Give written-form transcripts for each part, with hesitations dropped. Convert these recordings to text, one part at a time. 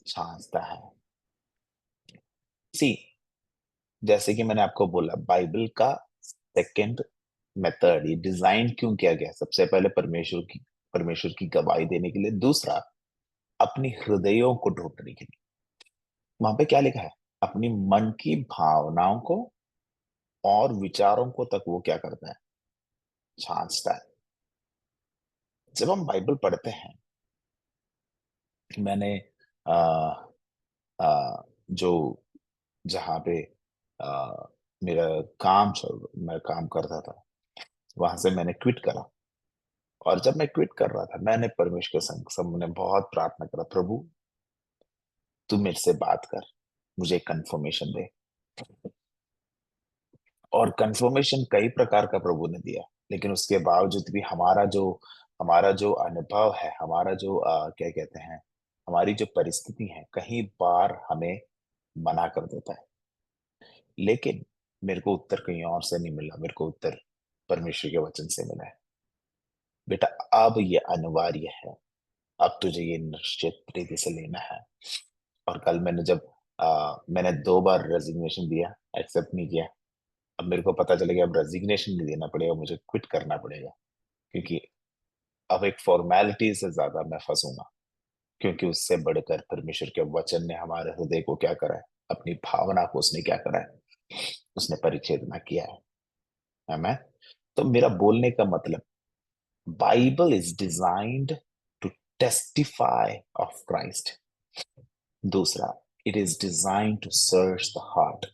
जांचता है। सी, जैसे कि मैंने आपको बोला, बाइबल का सेकंड मेथड ये डिजाइन क्यों किया गया? सबसे पहले परमेश्वर की गवाही देने के लिए, दूसरा अपनी हृदयों को ढूंढने के लिए। वहां पे क्या लिखा है? अपनी मन की भावनाओं को और विचारों को तक वो क्या करता है? जांचता है। जब हम बाइबल पढ़ते हैं, मैंने आ, आ, जो जहाँ पे आ, मेरा मैं काम करता था, वहां से मैंने क्विट करा। और जब मैं क्विट कर रहा था, मैंने परमेश्वर के संग सामने बहुत प्रार्थना करा, प्रभु तू मेरे से बात कर, मुझे कंफर्मेशन दे। और कंफर्मेशन कई प्रकार का प्रभु ने दिया, लेकिन उसके बावजूद भी हमारा जो अनुभव है, हमारा जो क्या कहते हैं, हमारी जो परिस्थिति है, कई बार हमें मना कर देता है। लेकिन मेरे को उत्तर कहीं और से नहीं मिला, मेरे को उत्तर परमेश्वर के वचन से मिला है। बेटा, अब ये अनिवार्य है, अब तुझे ये निश्चित रीति से लेना है। और कल मैंने 2 बार रेजिग्नेशन दिया, एक्सेप्ट नहीं किया। अब मेरे को पता चलेगा अब रेजिग्नेशन नहीं देना पड़ेगा, मुझे क्विट करना पड़ेगा। क्योंकि अब एक फॉर्मेलिटी से ज्यादा मैं फंसूंगा, क्योंकि उससे बढ़कर परमेश्वर के वचन ने हमारे हृदय को क्या करा है? अपनी भावना को उसने क्या करा है? उसने परिच्छेदना किया है मैं। तो मेरा बोलने का मतलब, Bible is designed to testify of Christ. दूसरा, it is designed to search the heart.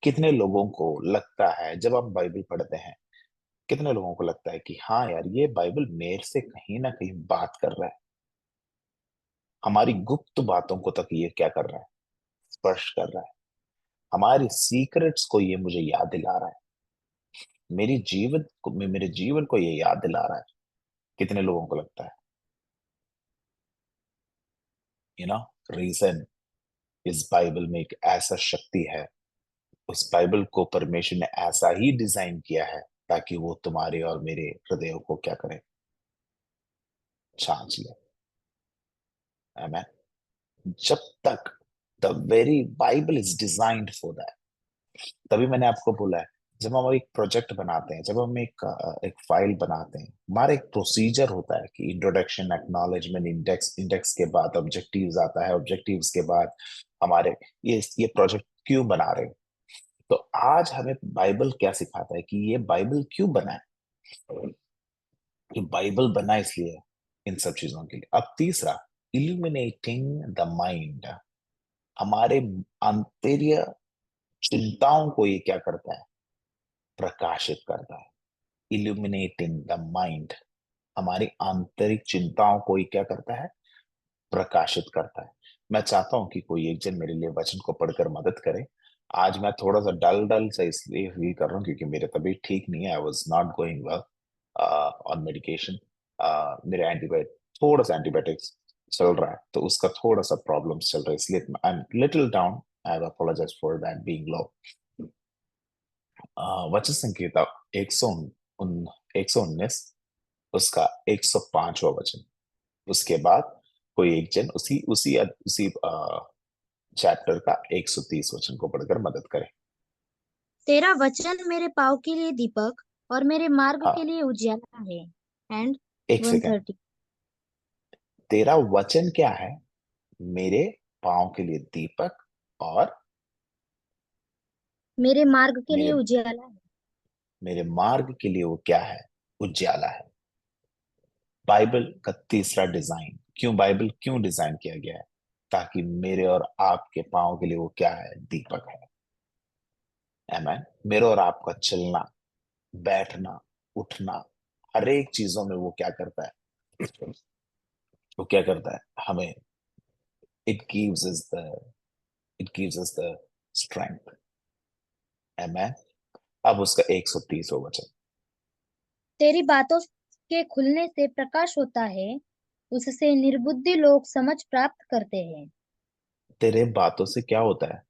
कितने लोगों को लगता है जब हम बाइबल पढ़ते हैं, कितने लोगों को लगता है कि हाँ यार, ये बाइबल मेरे से कहीं ना कहीं बात कर रहा है, हमारी गुप्त बातों को तक ये क्या कर रहा है? स्पर्श कर रहा है, हमारी सीक्रेट्स को ये मुझे याद दिला रहा है, मेरे जीवन को ये याद दिला रहा है। कितने लोगों को लगता है? यू नो रीजन, इस बाइबल में एक ऐसा शक्ति है, उस बाइबल को परमेश्वर ने ऐसा ही डिजाइन किया है, ताकि वो तुम्हारे और मेरे हृदयों को क्या करे? छांच ले। आमेन। जब तक the very Bible is designed for that. तभी मैंने आपको बोला है, जब हम एक प्रोजेक्ट बनाते हैं, जब हम एक फाइल बनाते हैं, हमारा एक प्रोसीजर होता है कि इंट्रोडक्शन, एक्नॉलेजमेंट, इंडेक्स, इंडेक्स के बाद ऑब्जेक्टिव्स आता है, ऑब्जेक्टिव्स के बाद हमारे ये प्रोजेक्ट क्यों बना रहे हैं। तो आज हमें बाइबल क्या सिखाता है कि ये बाइबल क्यों बना है? ये बाइबल बना इसलिए, इन सब चीजों के लिए। अब तीसरा, इल्यूमिनेटिंग द माइंड। हमारे आंतरिक चिंताओं को ये क्या करता है? प्रकाशित करता है। इल्यूमिनेटिंग द माइंड, हमारी आंतरिक चिंताओं को ये क्या करता है? प्रकाशित करता है। मैं चाहता हूं कि कोई एक जन मेरे लिए वचन को पढ़कर मदद करे। आज मैं थोड़ा सा डल डल से इसलिए फील कर रहा हूँ, क्योंकि मेरी तबीयत ठीक नहीं है, I was not going well on medication. मेरे एंटीबायोटिक, थोड़ा सा एंटीबायोटिक्स चल रहा है, तो उसका थोड़ा सा प्रॉब्लम चल रहा है, इसलिए I am little down. I have apologise for that being low. वचन संकेता 119, उसका 105वां वचन। उसके बाद कोई एक जन उसी उसी उसी चैप्टर का 130 वचन को पढ़कर मदद करे। तेरा वचन मेरे पाँव के लिए दीपक और मेरे मार्ग के हाँ, लिए उजियाला है। एंड एक सेकेंड। 130। तेरा वचन क्या है? मेरे पाँव के लिए दीपक, और मेरे मार्ग के लिए मेरे उजियाला है। मेरे मार्ग के लिए वो क्या है? उजाला है। बाइबल का तीसरा डिजाइन, बाइबल क्यों डिजाइन किया गया है? ताकि मेरे और आपके पाँव के लिए वो क्या है? दीपक है। आमेन। मेरे और आपका चलना, बैठना, उठना, हर एक चीजों में वो क्या करता है? वो क्या करता है? हमें, it gives us the it gives us the strength. आमेन। अब उसका 130वां वचन। तेरी बातों के खुलने से प्रकाश होता है। उससे निर्बुद्धि लोग समझ प्राप्त करते हैं। तेरे बातों से क्या होता है?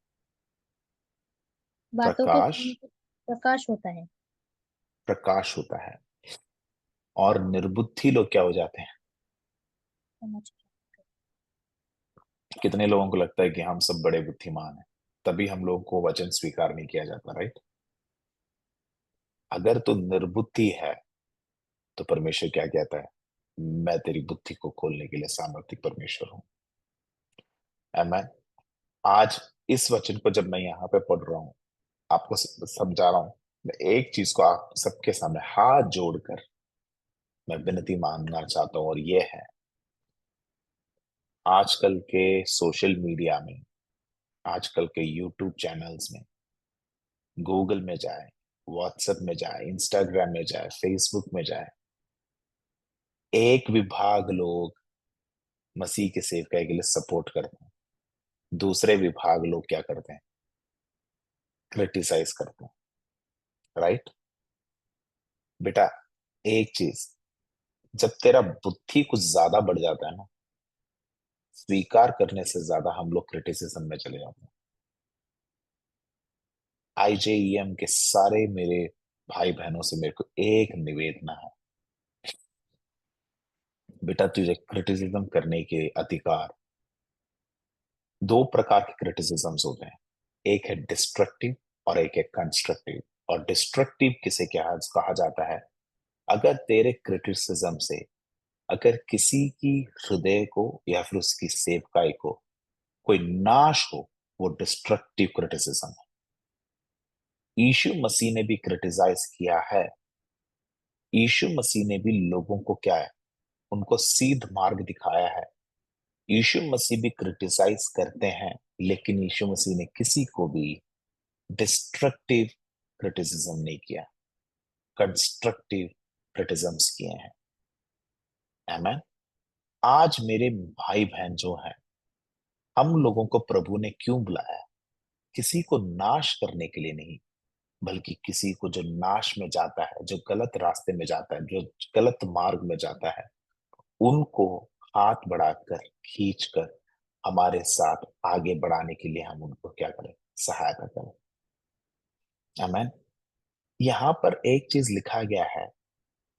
बातों के प्रकाश। खुलने से प्रकाश होता है। प्रकाश होता है। और निर्बुद्धि लोग क्या हो जाते हैं? समझ। कितने लोगों को लगता है कि हम सब बड़े बुद्धिमान हैं, तभी हम लोगों को वचन स्वीकार नहीं किया जाता, राइट? अगर तू निर्बुद्धि है तो परमेश्वर क्या कहता है? मैं तेरी बुद्धि को खोलने के लिए सामर्थ्य परमेश्वर हूं। आमेन। आज इस वचन को जब मैं यहाँ पे पढ़ रहा हूँ, आपको समझा रहा हूं, मैं एक चीज को आप सबके सामने हाथ जोड़कर मैं विनती मांगना चाहता हूँ, और ये है, आजकल के सोशल मीडिया में, आजकल के यूट्यूब चैनल्स में, गूगल में जाए, व्हाट्सएप में जाए, इंस्टाग्राम में जाए, फेसबुक में जाए, एक विभाग लोग मसीह के सेवकाई के लिए सपोर्ट करते हैं, दूसरे विभाग लोग क्या करते हैं? क्रिटिसाइज करते हैं, राइट? बेटा, एक चीज, जब तेरा बुद्धि कुछ ज्यादा बढ़ जाता है ना, स्वीकार करने से ज्यादा हम लोग क्रिटिसिज्म में चले जाते हैं। आईजेईएम के सारे मेरे भाई बहनों से मेरे को एक निवेदना है, बेटा तुझे क्रिटिसिज्म करने के अधिकार, दो प्रकार के क्रिटिसिज्म्स होते हैं, एक है डिस्ट्रक्टिव और एक है कंस्ट्रक्टिव। और डिस्ट्रक्टिव किसे क्या कहा जाता है? अगर तेरे क्रिटिसिज्म से, अगर किसी की हृदय को या फिर उसकी सेवकाई को कोई नाश हो, वो डिस्ट्रक्टिव क्रिटिसिज्म है। यीशु मसीह ने भी क्रिटिसाइज किया है। यीशु मसीह ने भी लोगों को क्या है? उनको सीध मार्ग दिखाया है। यीशु मसीह भी क्रिटिसाइज करते हैं, लेकिन यीशु मसीह ने किसी को भी डिस्ट्रक्टिव क्रिटिसिज्म नहीं किया, कंस्ट्रक्टिव क्रिटिसिज्म्स किए हैं। आमेन। आज मेरे भाई बहन जो हैं, हम लोगों को प्रभु ने क्यों बुलाया है? किसी को नाश करने के लिए नहीं, बल्कि किसी को जो नाश में जाता है, जो गलत रास्ते में जाता है, जो गलत मार्ग में जाता है, उनको हाथ बढ़ाकर, खींचकर हमारे साथ आगे बढ़ाने के लिए हम उनको क्या करें? सहायता करें। आमेन। यहाँ पर एक चीज लिखा गया है,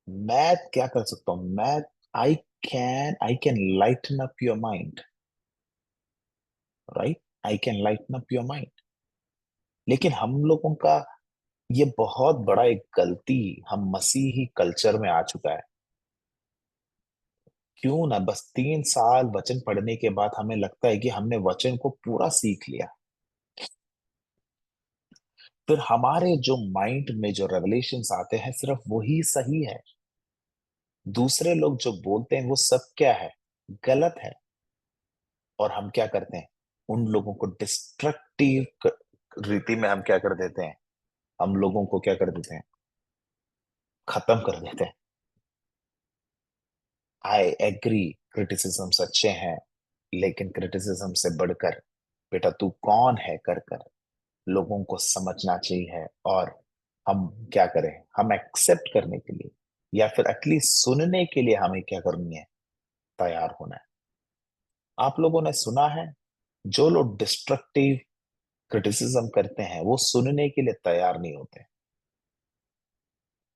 मैं क्या कर सकता हूं? मैं I can lighten up your mind, right? I can lighten up your mind. लेकिन हम लोगों का ये बहुत बड़ा एक गलती हम मसीही कल्चर में आ चुका है। क्यों ना बस 3 साल वचन पढ़ने के बाद हमें लगता है कि हमने वचन को पूरा सीख लिया, फिर हमारे जो माइंड में जो रेवलेशंस आते हैं सिर्फ वही सही है, दूसरे लोग जो बोलते हैं वो सब क्या है? गलत है। और हम क्या करते हैं? उन लोगों को डिस्ट्रक्टिव रीति में हम क्या कर देते हैं? हम लोगों को क्या कर देते हैं? खत्म कर देते हैं। आई एग्री, क्रिटिसिज्म अच्छे हैं, लेकिन क्रिटिसिज्म से बढ़कर बेटा तू कौन है कर कर लोगों को समझना चाहिए। और हम क्या करें? हम एक्सेप्ट करने के लिए या फिर एटलीस्ट सुनने के लिए हमें क्या करनी है? तैयार होना है। आप लोगों ने सुना है, जो लोग डिस्ट्रक्टिव क्रिटिसिज्म करते हैं वो सुनने के लिए तैयार नहीं होते।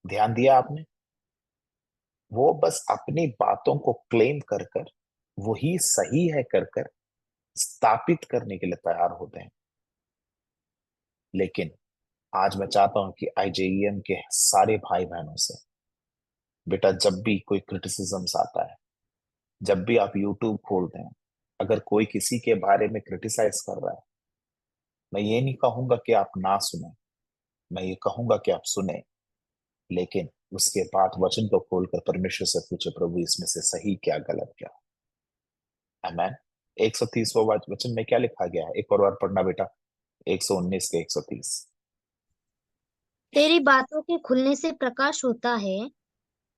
ध्यान दिया आपने? वो बस अपनी बातों को क्लेम कर कर, वही सही है कर कर स्थापित करने के लिए तैयार होते हैं। लेकिन आज मैं चाहता हूं कि आईजेईएम के सारे भाई बहनों से, बेटा जब भी कोई क्रिटिसिज्म आता है, जब भी आप यूट्यूब खोलते हैं, अगर कोई किसी के बारे में क्रिटिसाइज कर रहा है, मैं ये नहीं कहूंगा कि आप ना सुने, मैं ये कहूंगा कि आप सुने, लेकिन उसके बाद वचन को खोलकर परमेश्वर से पूछे, प्रभु इसमें से सही क्या गलत क्या? आमेन। 130वां वचन में क्या लिखा गया है? एक और बार पढ़ना बेटा, 119 के 130। तेरी बातों के खुलने से प्रकाश होता है।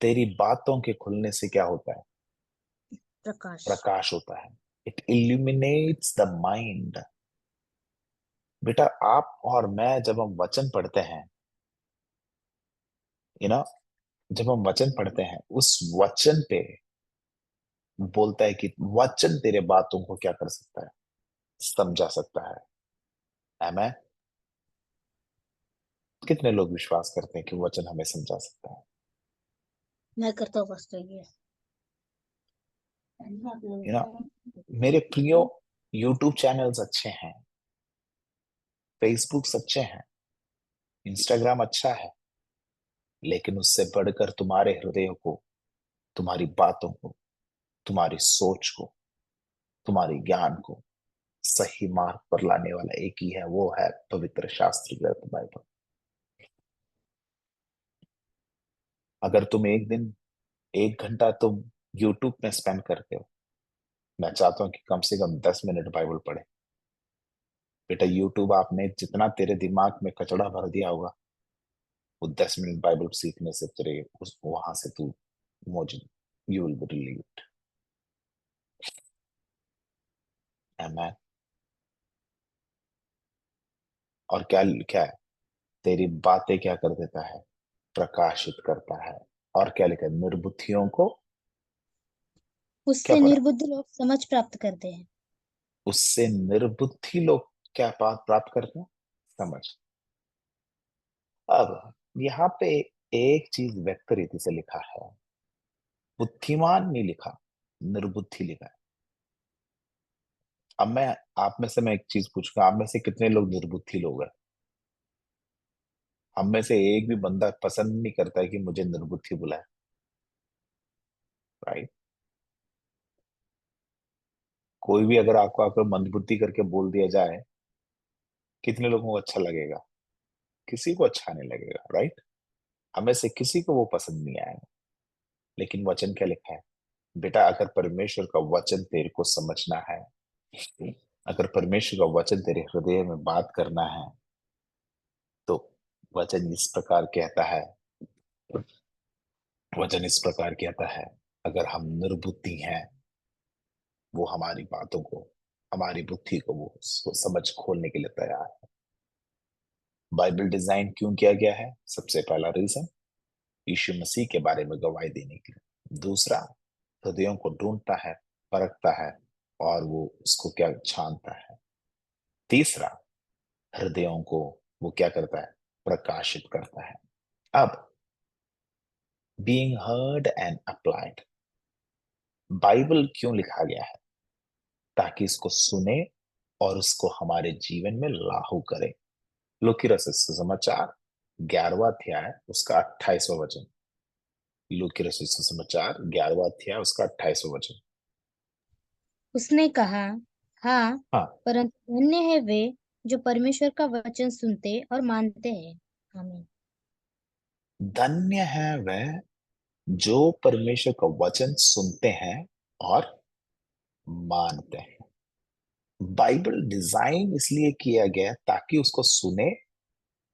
तेरी बातों के खुलने से क्या होता है? प्रकाश। प्रकाश होता है। It illuminates the mind. बेटा आप और मैं जब हम वचन पढ़ते हैं, यू नो जब हम वचन पढ़ते हैं, उस वचन पे बोलता है कि वचन तेरे बातों को क्या कर सकता है? समझा सकता है। आमेन। कितने लोग विश्वास करते हैं कि वचन हमें समझा सकता है? मैं करता हूँ बस तो ये। यू नो मेरे प्रियो, यूट्यूब चैनल्स अच्छे हैं, फेसबुक अच्छे हैं, इंस्टाग्राम अच्छा है, लेकिन उससे बढ़कर तुम्हारे हृदय को, तुम्हारी बातों को, तुम्हारी सोच को, तुम्हारे ज्ञान को सही मार्ग पर लाने वाला एक ही है, वो है पवित्र शास्त्र ग्रंथ बाइबल। अगर तुम एक दिन 1 घंटा तुम यूट्यूब में स्पेंड करते हो, मैं चाहता हूं कि कम से कम 10 मिनट बाइबल पढ़े। बेटा, यूट्यूब आपने जितना तेरे दिमाग में कचड़ा भर दिया होगा, वो 10 मिनट बाइबल सीखने से तेरे उस वहां से तू मौजूद, यू विल बी रिलीव्ड। आमेन। और क्या क्या है, तेरी बातें क्या कर देता है, प्रकाशित करता है। और क्या लिखा है, निर्बुद्धियों को क्या उससे पढ़ा, निर्बुद्धि लोग समझ प्राप्त करते हैं। उससे निर्बुद्धि लोग क्या प्राप्त करते हैं, समझ। अब यहाँ पे एक चीज व्यक्त रीति से लिखा है, बुद्धिमान नहीं लिखा, निर्बुद्धि लिखा है। अब मैं आप में से मैं एक चीज पूछूंगा, आप में से कितने लोग निर्बुद्धि लोग हैं? हम में से एक भी बंदा पसंद नहीं करता है कि मुझे निर्बुद्धि बुलाए, राइट? कोई भी अगर आपको आकर मंदबुद्धि करके बोल दिया जाए, कितने लोगों को अच्छा लगेगा? किसी को अच्छा नहीं लगेगा, राइट? हमें से किसी को वो पसंद नहीं आएगा। लेकिन वचन क्या लिखा है? बेटा, अगर परमेश्वर का वचन तेरे को समझना है, अगर परमेश्वर का वचन तेरे हृदय में बात करना है, तो वचन इस प्रकार कहता है, वचन इस प्रकार कहता है, अगर हम निर्बुद्धि हैं, वो हमारी बातों को, हमारी बुद्धि को वो उसको समझ खोलने के लिए तैयार है। बाइबल डिजाइन क्यों किया गया है? सबसे पहला रीजन, यीशु मसीह के बारे में गवाही देने के लिए। दूसरा, हृदयों को ढूंढता है, परखता है, और वो उसको क्या छानता है। तीसरा, हृदयों को वो क्या करता है, प्रकाशित करता है। अब being heard and applied, Bible क्यों लिखा गया है? ताकि इसको सुने और उसको हमारे जीवन में लागू करें। लूकी रचित सुसमाचार 11वां अध्याय उसका 28वां वचन। लूकी रचित सुसमाचार 11वां अध्याय उसका 28वां वचन। उसने कहा, हाँ, हाँ, परंतु धन्य है वे जो परमेश्वर का वचन सुनते और मानते हैं। आमीन। धन्य है वह जो परमेश्वर का वचन सुनते हैं और मानते हैं। बाइबल डिजाइन इसलिए किया गया ताकि उसको सुने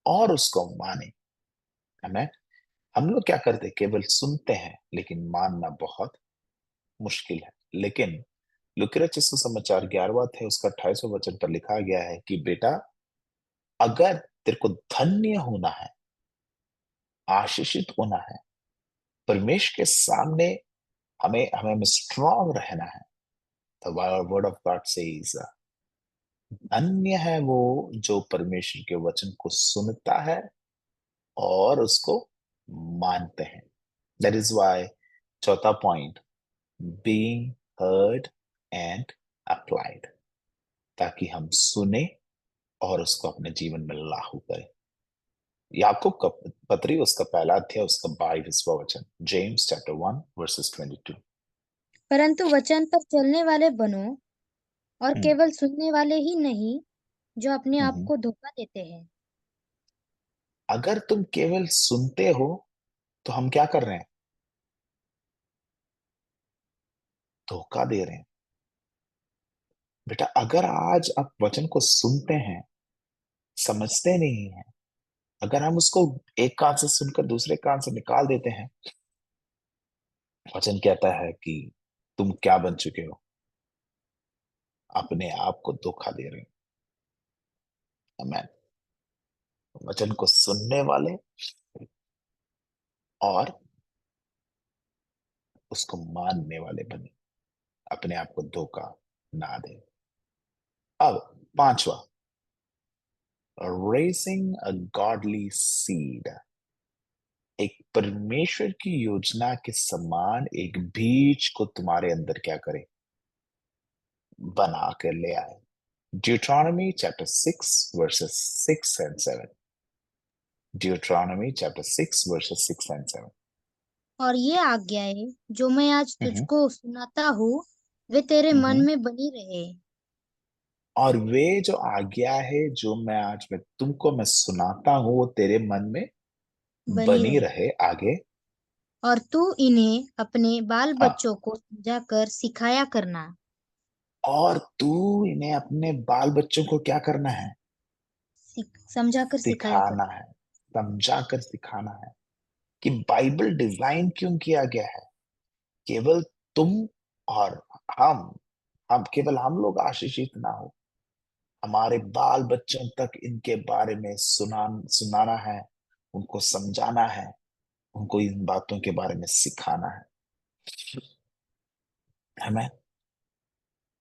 और उसको माने। हमें, हम लोग क्या करते हैं, केवल सुनते हैं लेकिन मानना बहुत मुश्किल है। लेकिन लूका रचित सुसमाचार 11वां अध्याय उसका 28वां वचन पर लिखा गया है कि बेटा, अगर तेरे को धन्य होना है, आशीषित होना है, परमेश्वर के सामने हमें हमें स्ट्रांग रहना है, तो वर्ड ऑफ गॉड सेज, धन्य है वो जो परमेश्वर के वचन को सुनता है और उसको मानते हैं। दैट इज वाई चौथा point, being heard and applied, ताकि हम सुने और उसको अपने जीवन में लागू करें। याकूब का पत्री उसका पहला अध्याय उसका 22वां वचन, जेम्स चैप्टर 1 वर्सेस 22। परंतु वचन पर चलने वाले बनो, और हम्म, केवल सुनने वाले ही नहीं जो अपने आप हम्म। को धोखा देते हैं। अगर तुम केवल सुनते हो तो हम क्या कर रहे हैं, धोखा दे रहे हैं। बेटा, अगर आज आप वचन को सुनते हैं, समझते नहीं हैं, अगर हम उसको एक कान से सुनकर दूसरे कान से निकाल देते हैं, वचन कहता है कि तुम क्या बन चुके हो, अपने आप को धोखा दे रहे हो। आमीन। वचन को सुनने वाले और उसको मानने वाले बने, अपने आप को धोखा ना दे। अब पांचवा, रेजिंग अ गॉडली सीड, एक परमेश्वर की योजना के समान एक बीज को तुम्हारे अंदर क्या करे, बना कर ले आए। Deuteronomy chapter 6 verses 6 and 7. Deuteronomy chapter 6 verses 6 and 7. और ये आज्ञाएं जो मैं आज हम्म। तुझको सुनाता हूँ वे तेरे मन हम्म। में बनी रहे, और वे जो आज्ञा है जो मैं तुमको मैं सुनाता हूँ वो तेरे मन में बनी बनी रहे। रहे। आगे। और तू इन्हें अपने बाल हाँ। बच्चों को समझा कर सिखाया करना। और तू इन्हें अपने बाल बच्चों को क्या करना है? समझा कर सिखाया सिखाना करना। है, समझा कर सिखाना है। कि बाइबल डिजाइन क्यों किया गया है? केवल तुम और हम हम केवल हम लोग आशीषित ना हो, हमारे बाल बच्चों तक इनके बारे में सुनाना है, उनको समझाना है, उनको इन बातों के बारे में सिखाना है। हमें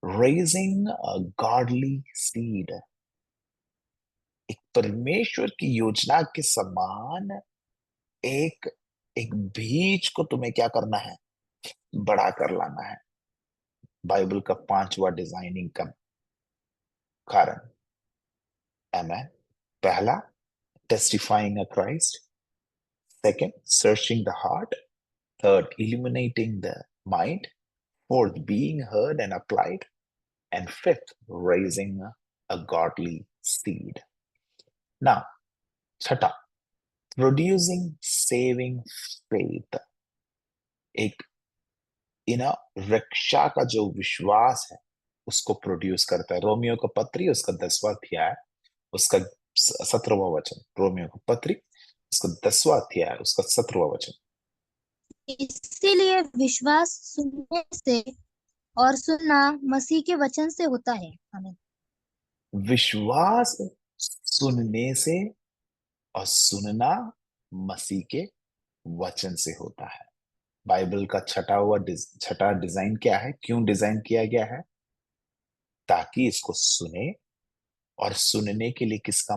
रेजिंग अ गॉडली सीड, एक परमेश्वर की योजना के समान एक एक बीज को तुम्हें क्या करना है? बड़ा कर लाना है। बाइबल का पांचवा डिजाइनिंग का कारण। Amen. पहला, testifying a Christ. Second, searching the heart. Third, illuminating the mind. Fourth, being heard and applied. And fifth, raising a godly seed. Now, छठा, producing saving faith, एक रक्षा का जो विश्वास है उसको प्रोड्यूस करता है। रोमियो का पत्री उसका 10वां अध्याय, उसका 17वां वचन। रोमियो का पत्री उसका 10वां अध्याय, उसका 17वां वचन। इसीलिए विश्वास सुनने से और सुनना मसीह के वचन से होता है। हमें विश्वास सुनने से और सुनना मसीह के वचन से होता है। बाइबल का छठा डिजाइन क्या है? क्यों डिजाइन किया गया है? ताकि इसको सुने, और सुनने के लिए किसका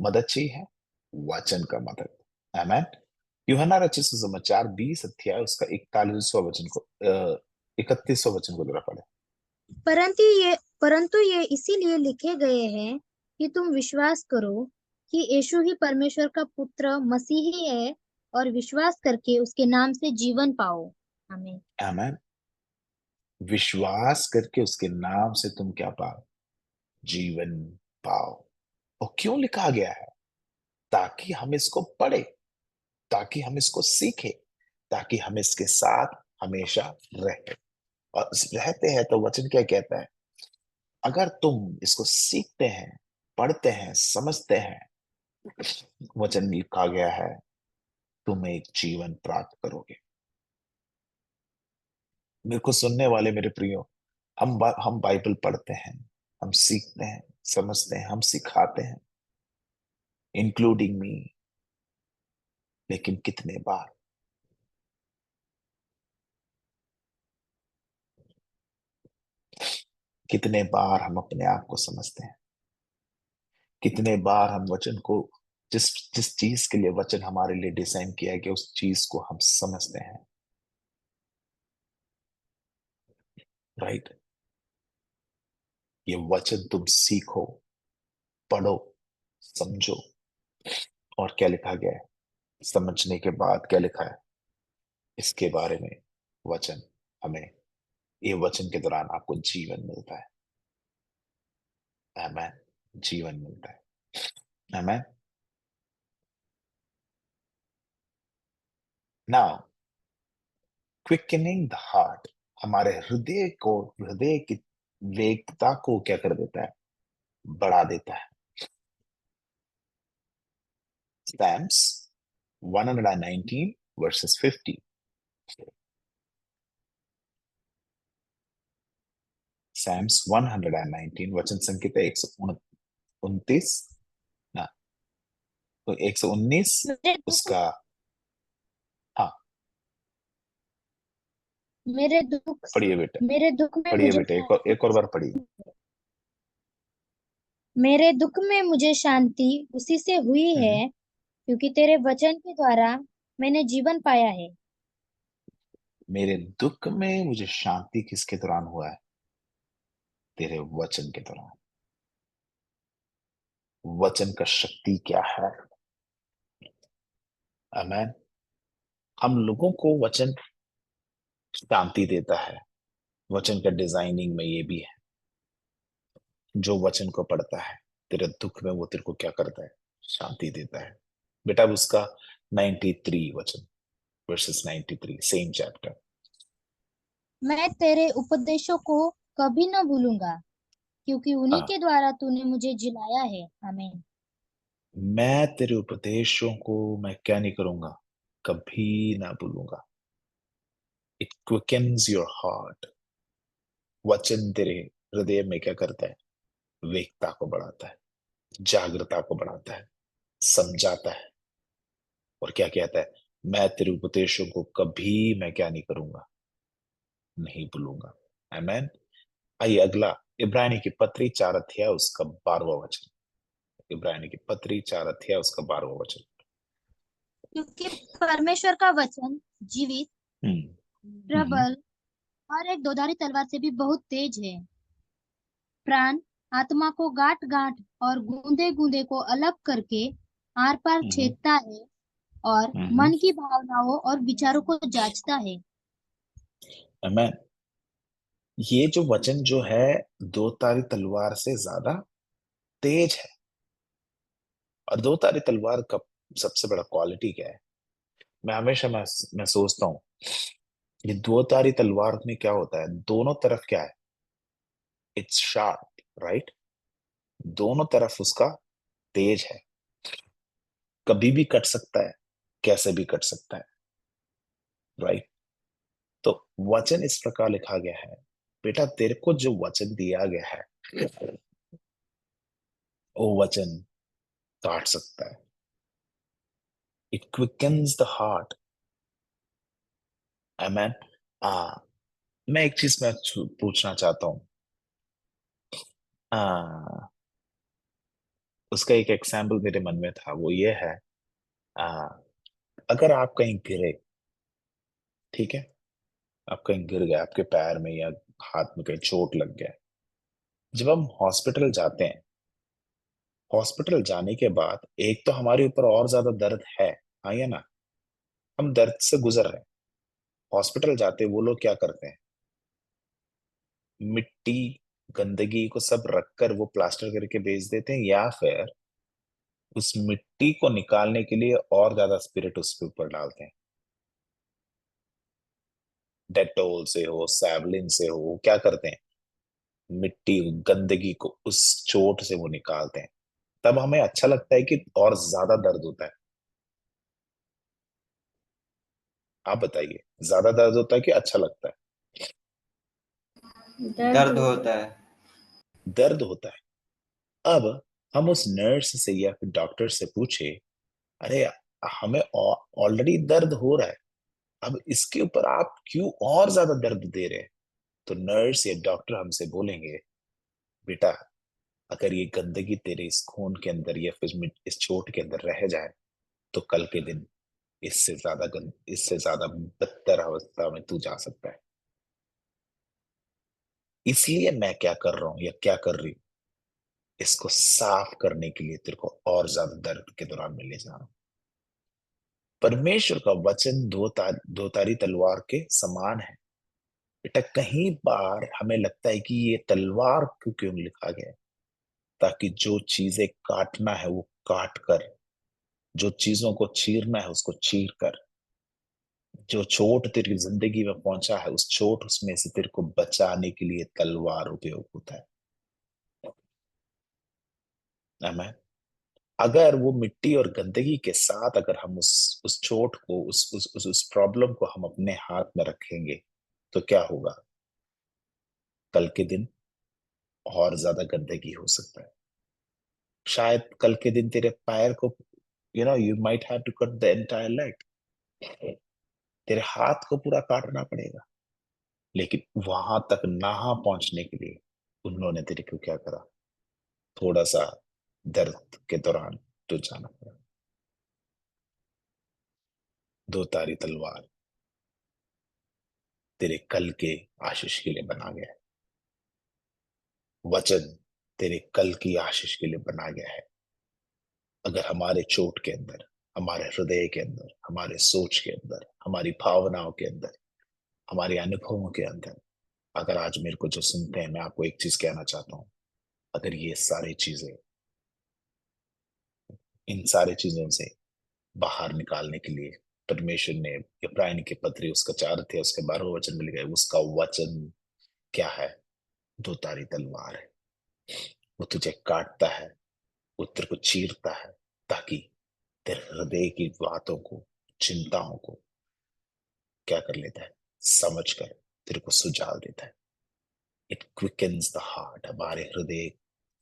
मदद चाहिए है? वचन का मदद। आमेन। यूहन्ना रचित सुसमाचार 20 अध्याय उसका 41वां वचन को 31वां वचन को जरा पढ़े। परंतु ये इसीलिए लिखे गए हैं कि तुम विश्वास करो कि यीशु ही परमेश्वर का पुत्र मसीही है और विश्वास करके उसके नाम से जीवन पाओ। हमें आमेन। विश्वास करके उसके नाम से तुम क्या पाओ? जीवन पाओ। और क्यों लिखा गया है? ताकि हम इसको पढ़े, ताकि हम इसको सीखे, ताकि हम इसके साथ हमेशा रहे। और रहते हैं तो वचन क्या कहता है? अगर तुम इसको सीखते हैं, पढ़ते हैं, समझते हैं, वचन लिखा गया है, तुम एक जीवन प्राप्त करोगे। मेरे को सुनने वाले मेरे प्रियो, हम बाइबल पढ़ते हैं, हम सीखते हैं, समझते हैं, हम सिखाते हैं, इंक्लूडिंग मी। लेकिन कितने बार हम अपने आप को समझते हैं? कितने बार हम वचन को, जिस जिस चीज के लिए वचन हमारे लिए डिजाइन किया गया, उस चीज को हम समझते हैं? राइट। ये वचन तुम सीखो, पढ़ो, समझो। और क्या लिखा गया है? समझने के बाद क्या लिखा है इसके बारे में? वचन हमें, ये वचन के दौरान आपको जीवन मिलता है। आमेन। जीवन मिलता है। आमेन। नाउ, क्विकनिंग द हार्ट, हमारे हृदय की वेगता को क्या कर देता है? बढ़ा देता है। Psalms 119 verses 50. Psalms 119 वचन संख्या 129 ना, तो 119 मेरे दुख उसका। हाँ, मेरे दुख पढ़िए बेटा, मेरे दुख में पढ़िए मुझे बेटा, एक और बार पढ़िए। मेरे दुख में मुझे शांति उसी से हुई हम्म। है क्योंकि तेरे वचन के द्वारा मैंने जीवन पाया है। मेरे दुख में मुझे शांति किसके दौरान हुआ है? तेरे वचन के दौरान। वचन का शक्ति क्या है? आमेन। हम लोगों को वचन शांति देता है। वचन का डिजाइनिंग में ये भी है, जो वचन को पढ़ता है तेरे दुख में वो तेरे को क्या करता है? शांति देता है। बेटा अब उसका 93 वचन, वर्सेस 93, सेम चैप्टर। मैं तेरे उपदेशों को कभी न भूलूंगा, क्योंकि उन्हीं हाँ, के द्वारा तूने मुझे जिलाया है। आमीन। मैं तेरे उपदेशों को मैं क्या नहीं करूंगा? कभी ना भूलूंगा। It quickens your heart. वचन तेरे हृदय में क्या करता है? वेगता को बढ़ाता है, जागृता को बढ़ाता है, समझाता है। और क्या कहता है? मैं तेरे उपदेशों को कभी मैं क्या नहीं करूंगा? नहीं भूलूंगा। आमेन। आइए अगला, इब्रानी की पत्री 4 अध्याय उसका 12वां वचन। इब्रानी की पत्री 4 अध्याय उसका 12वां वचन। क्योंकि परमेश्वर का वचन जीवित, हम्म। हम्म। प्रबल और एक दोधारी तलवार से भी बहुत तेज है, प्राण आत्मा को गांठ गांठ और गूंदे गूंदे को अलग करके आर पार हम्म। छेदता है, और हम्म। मन की भावनाओं और विचारों को जांचता है। आमेन। ये जो वचन जो है, दो तारी तलवार से ज्यादा तेज है। और दो तारी तलवार का सबसे बड़ा क्वालिटी क्या है? मैं हमेशा मैं सोचता हूँ, ये दो तारी तलवार में क्या होता है? दोनों तरफ क्या है? It's sharp, right? दोनों तरफ उसका तेज है। कभी भी कट सकता है, कैसे भी कट सकता है, राइट? तो वचन इस प्रकार लिखा गया है, बेटा तेरे को जो वचन दिया गया है वो वचन काट सकता है। It quickens the heart. आमेन। आ मैं एक चीज मैं पूछना चाहता हूँ। आ, उसका एक एग्जाम्पल मेरे मन में था, वो ये है। आ, अगर आप कहीं गिरे, ठीक है, आप कहीं गिर गए, आपके पैर में या हाथ में कहीं चोट लग गया, जब हम हॉस्पिटल जाते हैं, हॉस्पिटल जाने के बाद एक तो हमारे ऊपर और ज्यादा दर्द है, हाँ या ना? हम दर्द से गुजर रहे हैं। हॉस्पिटल जाते वो लोग क्या करते हैं? मिट्टी, गंदगी को सब रखकर वो प्लास्टर करके भेज देते हैं, या फिर उस मिट्टी को निकालने के लिए और ज्यादा स्पिरिट उसके ऊपर डालते हैं। डेटोल से हो, सैवलिन से हो, वो क्या करते हैं? मिट्टी, गंदगी को उस चोट से वो निकालते हैं। तब हमें अच्छा लगता है कि और ज्यादा दर्द होता है? आप बताइए, ज्यादा दर्द होता है कि अच्छा लगता है? दर्द दर्द होता होता है। है। दर्द होता है। अब हम उस नर्स से या फिर डॉक्टर से पूछे, अरे हमें ऑलरेडी दर्द हो रहा है, अब इसके ऊपर आप क्यों और ज्यादा दर्द दे रहे हैं? तो नर्स या डॉक्टर हमसे बोलेंगे, बेटा अगर ये गंदगी तेरे इस खून के अंदर या फिर इस चोट के अंदर रह जाए, तो कल के दिन इससे ज्यादा बदतर अवस्था में तू जा सकता है। इसलिए मैं क्या कर रहा हूं या क्या कर रही हूं, इसको साफ करने के लिए तेरे को और ज्यादा दर्द के दौरान में ले जा रहा हूं। परमेश्वर का वचन दो तारी तलवार के समान है। बेटा कहीं बार हमें लगता है कि ये तलवार क्यों क्यों लिखा गया है, ताकि जो चीजें काटना है वो काट कर, जो चीजों को चीरना है उसको चीर कर, जो चोट तेरी जिंदगी में पहुंचा है उस चोट उसमें से तेरे को बचाने के लिए तलवार उपयोग होता है। आमेन। अगर वो मिट्टी और गंदगी के साथ अगर हम उस चोट को उस प्रॉब्लम को हम अपने हाथ में रखेंगे, तो क्या होगा? कल के दिन और ज्यादा गंदगी हो सकता है। शायद कल के दिन तेरे पैर को, you might have to cut the entire leg, तेरे हाथ को पूरा काटना पड़ेगा। लेकिन वहां तक ना पहुंचने के लिए उन्होंने तेरे को क्या करा? थोड़ा सा दर्द के दौरान तो जाना पड़ा। दो तारी तलवार तेरे कल के आशीष के लिए बना गया है। वचन तेरे कल की आशीष के लिए बना गया है। अगर हमारे चोट के अंदर, हमारे हृदय के अंदर, हमारे सोच के अंदर, हमारी भावनाओं के अंदर, हमारे अनुभवों के अंदर, अगर आज मेरे को जो सुनते हैं, मैं आपको एक चीज कहना चाहता हूं। अगर ये सारी चीजें, इन सारी चीजों से बाहर निकालने के लिए परमेश्वर ने इब्रानी के पत्री उसका 4 अध्याय उसके 12वां वचन में लिखा है, उसका वचन क्या है? दो धारी तलवार है। वो तुझे काटता है, वो तेरे को चीरता है, ताकि तेरे हृदय की बातों को, चिंताओं को क्या कर लेता है? समझ कर तेरे को सुझाव देता है। इट क्विकन्स द हार्ट, हमारे हृदय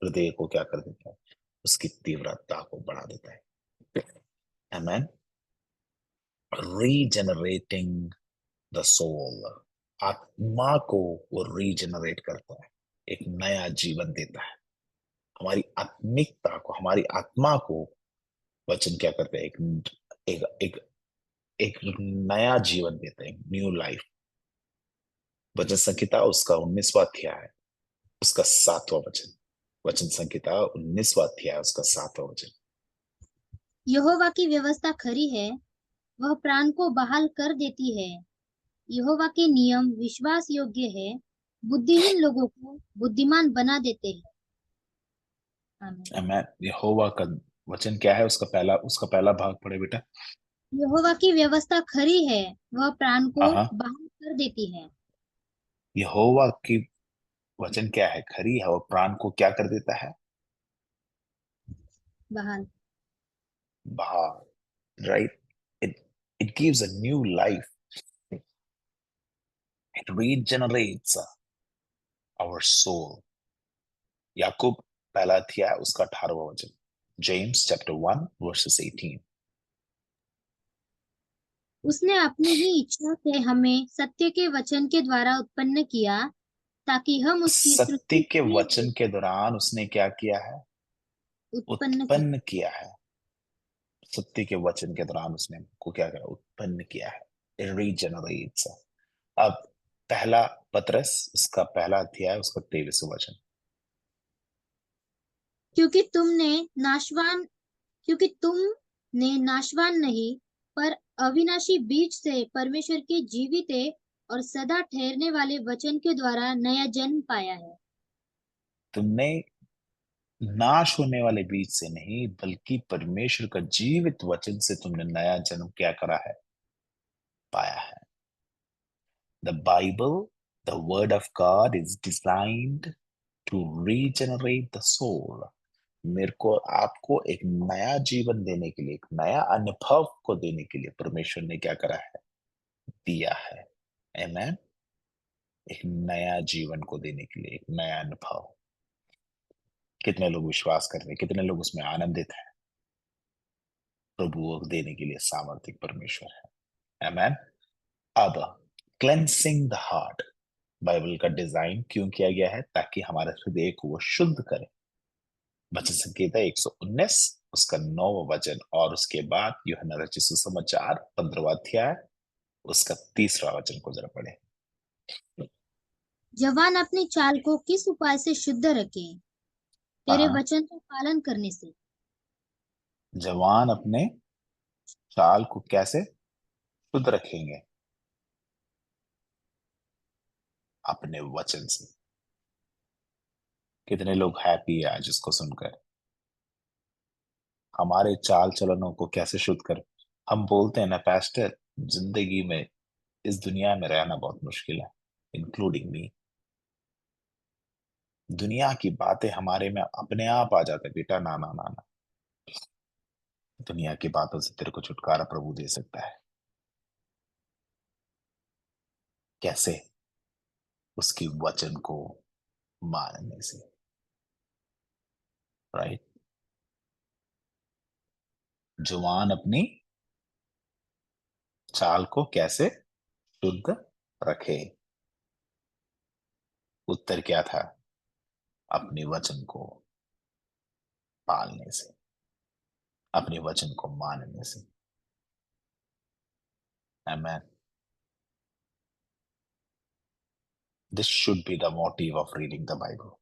हृदय को क्या कर देता है? उसकी तीव्रता को बढ़ा देता है। आमेन। रीजनरेटिंग द सोल, आत्मा को वो रीजनरेट करता है, एक नया जीवन देता है। हमारी आत्मिकता को, हमारी आत्मा को वचन क्या करता है? एक एक एक नया जीवन देता है, न्यू लाइफ। वचन संहिता उसका 19वां अध्याय, उसका 7वां वचन। वचन संहिता 19वां अध्याय उसका 7वां वचन। यहोवा की व्यवस्था खरी है, वह प्राण को बहाल कर देती है। यहोवा के नियम विश्वास योग्य है, बुद्धिहीन लोगों को बुद्धिमान बना देते हैं। आमीन। आमेन। यहोवा का वचन क्या है? उसका पहला भाग पढ़े बेटा। यहोवा की व्यवस्था खरी है, वह प्राण हाँ को हाँ। बहाल कर देती है। यहोवा की वचन क्या है? खरी है और प्राण को क्या कर देता है? बहाल। बाहर, right. It gives a new life. It regenerates our soul. Yakub पहला अध्याय उसका 18वां वचन। James chapter 1 verses 18। उसने अपनी ही इच्छा से हमें सत्य के वचन के द्वारा उत्पन्न किया, ताकि हम उसकी सत्य सृष्टि के के लिए वचन के दौरान उसने क्या किया है? उत्पन्न किया। उत्पन्न किया है। सत्य के वचन के दौरान उसने हमको क्या किया? उत्पन्न किया है। रीजनरेट्स। अब पहला पतरस उसका पहला अध्याय उसका 23वां वचन। क्योंकि तुमने नाशवान क्योंकि तुमने नाशवान नहीं, पर अविनाशी बीज से परमेश्वर के जीवित और सदा ठहरने वाले वचन के द्वारा नया जन्म पाया है। तुमने नाश होने वाले बीज से नहीं, बल्कि परमेश्वर का जीवित वचन से तुमने नया जन्म क्या करा है? पाया है। The Bible, the word of God is designed to regenerate the soul. मेरे को आपको एक नया जीवन देने के लिए, एक नया अनुभव को देने के लिए परमेश्वर ने क्या करा है? दिया है। आमेन। एक नया जीवन को देने के लिए, एक नया अनुभव। कितने लोग विश्वास करते हैं? कितने लोग उसमें आनंदित हैं? प्रभु को देने के लिए सामर्थ्य परमेश्वर है। आमेन। अब क्लेंसिंग द हार्ट, बाइबल का डिजाइन क्यों किया गया है? ताकि हमारे हृदय को वो शुद्ध करे। वचन संकेता 119 उसका 9वां वचन, और उसके बाद यूहन्ना रचित सुसमाचार 15वां अध्याय उसका 3रा वचन को जरा पढ़े। जवान अपनी चाल को किस उपाय से शुद्ध रखे? तेरे हाँ। वचन का पालन करने से। जवान अपने चाल को कैसे शुद्ध रखेंगे? अपने वचन से। कितने लोग हैप्पी है आज इसको सुनकर? हमारे चाल चलनों को कैसे शुद्ध कर? हम बोलते हैं ना पास्टर, जिंदगी में, इस दुनिया में रहना बहुत मुश्किल है, इंक्लूडिंग मी। दुनिया की बातें हमारे में अपने आप आ जाते हैं। बेटा ना ना ना ना, दुनिया की बातों से तेरे को छुटकारा प्रभु दे सकता है। कैसे? उसकी वचन को मानने से। राइट। जवान अपनी चाल को कैसे शुद्ध रखे? उत्तर क्या था? अपने वचन को पालने से, अपने वचन को मानने से। Amen. This should be the motive of reading the Bible.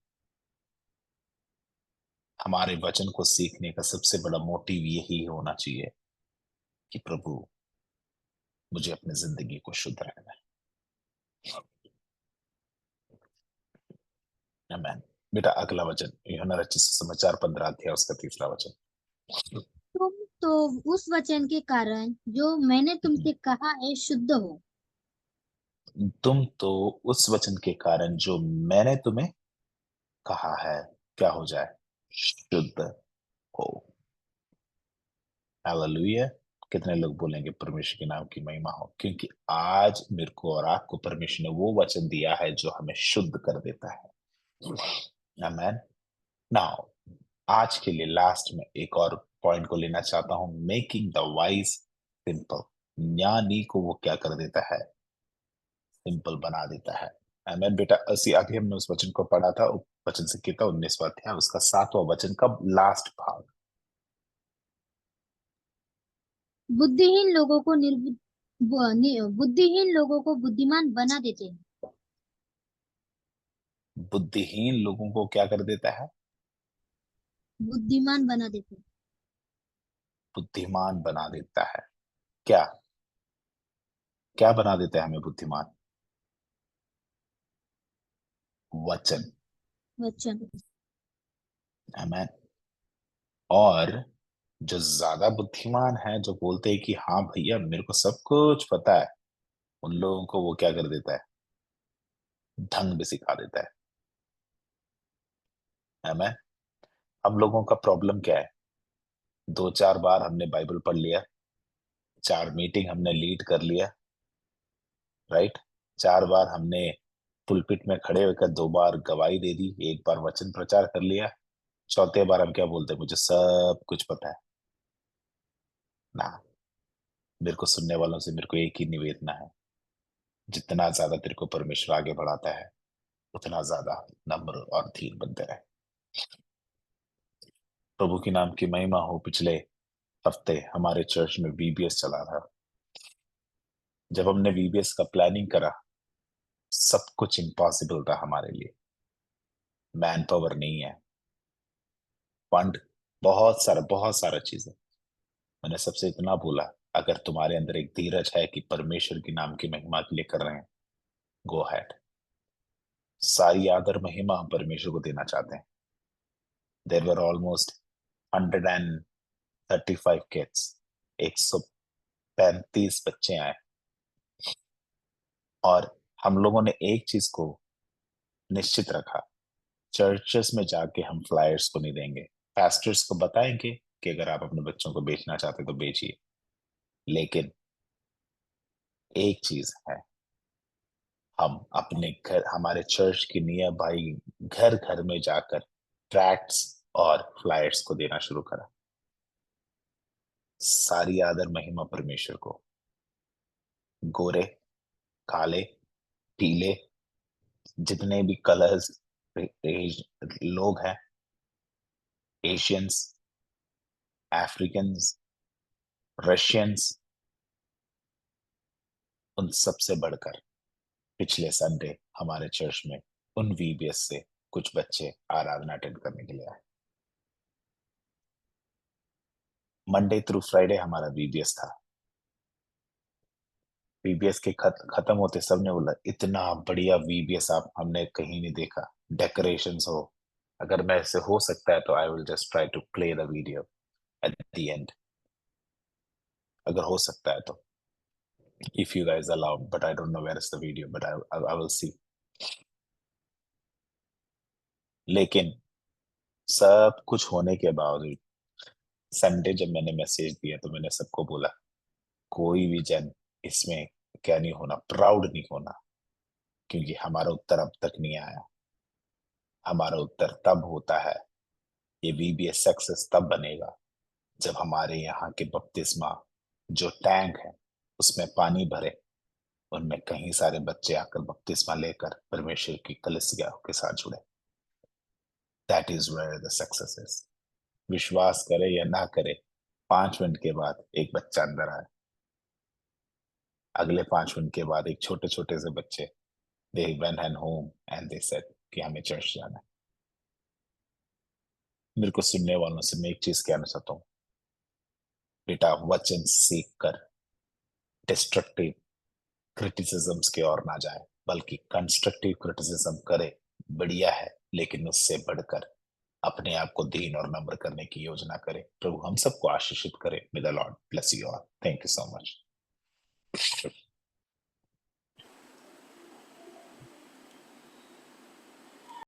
हमारे वचन को सीखने का सबसे बड़ा मोटिव यही होना चाहिए कि प्रभु मुझे अपनी जिंदगी को शुद्ध रहना है। आमेन। बेटा अगला वचन यूहन्ना रचित सुसमाचार 15 अध्याय उसका 3 वचन। तुम तो उस वचन के कारण जो मैंने तुमसे कहा है शुद्ध हो। तुम तो उस वचन के कारण जो मैंने तुम्हें कहा है क्या हो जाए, शुद्ध हो। हालेलुया। कितने लोग बोलेंगे परमेश्वर के नाम की महिमा हो, क्योंकि आज मेरे को और आपको परमेश्वर ने वो वचन दिया है जो हमें शुद्ध कर देता है। आमेन। नाउ आज के लिए लास्ट में एक और पॉइंट को लेना चाहता हूं, मेकिंग द वाइज सिंपल। ज्ञानी को वो क्या कर देता है, सिंपल बना देता है। आमेन बेटा। अभी हमने उस वचन को पढ़ा था, वचन संख्या का 19वां अध्याय उसका 7वां वचन का लास्ट भाग। बुद्धिहीन लोगों को बुद्धिहीन लोगों को बुद्धिमान बना देते हैं। बुद्धिहीन लोगों को क्या कर देता है, बुद्धिमान बना देते हैं। बुद्धिमान बना देता है। क्या क्या बना देता है हमें बुद्धिमान, वचन। वचन। आमेन। और जो ज्यादा बुद्धिमान है, जो बोलते हैं कि हाँ भैया मेरे को सब कुछ पता है, उन लोगों को वो क्या कर देता है, ढंग भी सिखा देता है। आमेन। हम लोगों का प्रॉब्लम क्या है, 2-4 बार हमने बाइबल पढ़ लिया, 4 मीटिंग हमने लीड कर लिया, राइट, 4 बार हमने पुलपिट में खड़े होकर 2 बार गवाही दे दी, 1 बार वचन प्रचार कर लिया, चौथे बार हम क्या बोलते हैं, मुझे सब कुछ पता है ना। मेरे को सुनने वालों से मेरे को एक ही निवेदना है, जितना ज्यादा तेरे को परमेश्वर आगे बढ़ाता है उतना ज्यादा नम्र और धीर बनते रहे। प्रभु की नाम की महिमा हो। पिछले हफ्ते हमारे चर्च में वीबीएस चला था। जब हमने वीबीएस का प्लानिंग करा, सब कुछ इम्पॉसिबल था हमारे लिए। मैन पावर नहीं है, फंड, बहुत सारा चीजें। मैंने सबसे इतना बोला, अगर तुम्हारे अंदर एक धीरज है कि परमेश्वर की नाम की महिमा के लिए कर रहे हैं, गो हैड। सारी आदर महिमा हम परमेश्वर को देना चाहते हैं। देर वर ऑलमोस्ट 135 किड्स, 135 बच्चे आए। और हम लोगों ने एक चीज को निश्चित रखा, चर्चेस में जाके हम फ्लायर्स को नहीं देंगे। पास्टर्स को बताएंगे कि अगर आप अपने बच्चों को बेचना चाहते तो बेचिए, लेकिन एक चीज है, हम अपने घर, हमारे चर्च की नियम भाई, घर घर में जाकर ट्रैक्ट्स और फ्लायर्स को देना शुरू करा। सारी आदर महिमा परमेश्वर को। गोरे, काले, पीले, जितने भी कलर्स लोग हैं, एशियंस, अफ्रीकन्स, रशियंस, उन सबसे बढ़कर पिछले संडे हमारे चर्च में उन वीबीएस से कुछ बच्चे आराधना अटेंड करने के लिए आए। मंडे थ्रू फ्राइडे हमारा वीबीएस था। वीबीएस के खत्म होते सबने बोला इतना बढ़िया वीबीएस आप हमने कहीं नहीं देखा, डेकोरेशंस हो। अगर मैं से हो सकता है तो I will just try to play the video at the end, अगर हो सकता है तो, if you guys allow, but I don't know where is the video, but I will see. लेकिन सब कुछ होने के बावजूद संडे जब मैंने मैसेज दिया तो मैंने सबको बोला, कोई भी जन इसमें क्या नहीं होना, प्राउड नहीं होना, क्योंकि हमारा उत्तर अब तक नहीं आया। हमारा उत्तर तब होता है, ये वीबीएस सक्सेस तब बनेगा जब हमारे यहाँ के बपतिस्मा जो टैंक है उसमें पानी भरे, उनमें कहीं सारे बच्चे आकर बपतिस्मा लेकर परमेश्वर की कलीसिया के साथ जुड़े। That is where the success is. विश्वास करे या ना करे, 5 मिनट के बाद एक बच्चा अंदर आए, अगले 5 मिनट के बाद एक छोटे छोटे से बच्चे, they went and home and they said कि हमें चर्च जाना है। मेरे को सुनने वालों से मैं एक चीज कहना चाहता हूँ, बेटा वचन सीख कर डिस्ट्रक्टिव क्रिटिसिज्म्स की ओर ना जाए, बल्कि कंस्ट्रक्टिव क्रिटिसिज्म करे, बढ़िया है, लेकिन उससे बढ़कर अपने आप को दीन और नम्र करने की योजना करे। प्रभु हम सबको आशीषित करे। मे the Lord bless you all. Thank you so much.